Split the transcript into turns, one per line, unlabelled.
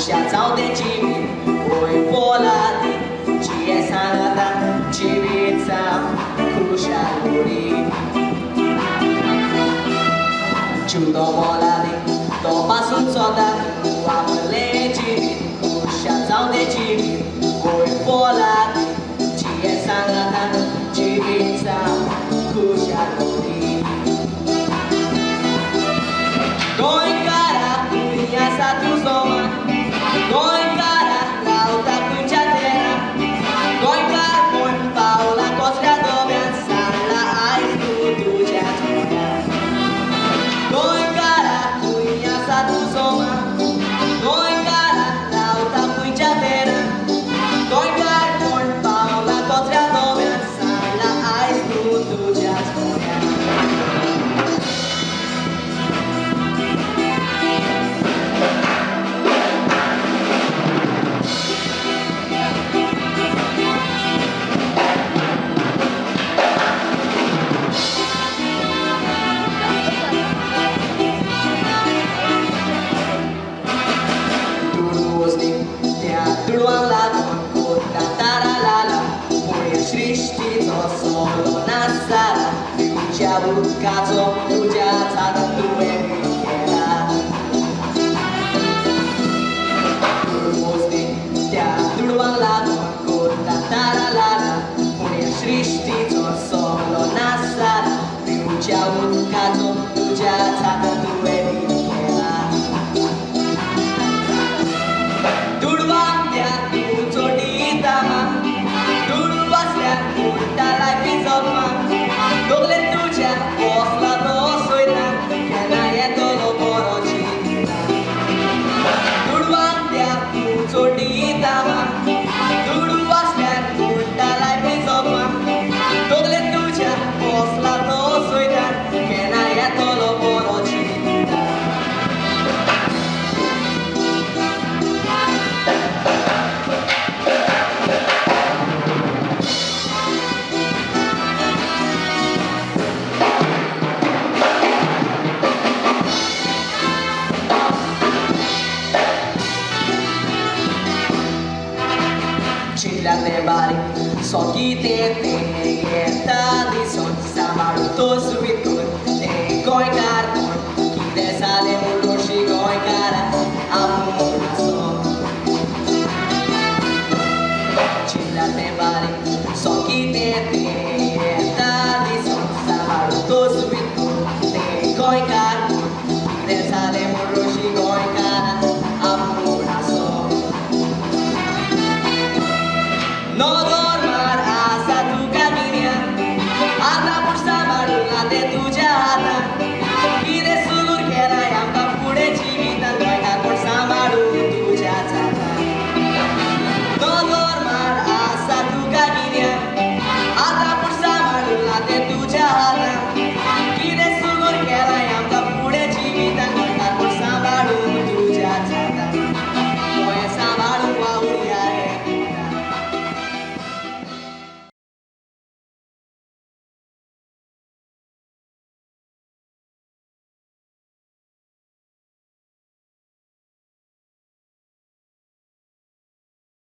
Kusiacał de ciebie, oj volati, ci è sanata, ci vizzam, kusialuri. Ciudo moladi, to pasun soldati, apele ciebie, kusiacał de ciebie, oj volati, ci è sanata, ci vizzam, kusialuri. Doi cara, minha satu soma. Doi cara, lauta cuchatera. Doi carbon, Paula Costa Dobian, Sala Ais, tu jatoya. Doi cara, minha satu soma. Doi cara, lauta cuchatera. Doi carbon, Paula Costa Dobian, Sala Ais, tu jatoya. Turuan lagu kota taralala, punya srishti to solo nasara, jauh kaco tuja tada tuwe mikera. Turuan dia turuan lagu kota taralala, punya srishti to solo nasara, jauh kaco tuja tada tuwe mikera. Cinta tebari, so kita tengeta di son samaru to suitur, te koi karton, kita sale muloshi koi kara, amu naso. Cinta tebari, so kita tengeta di son samaru to suitur, te koi karton, kita sale muloshi koi kara, amu naso. No, no.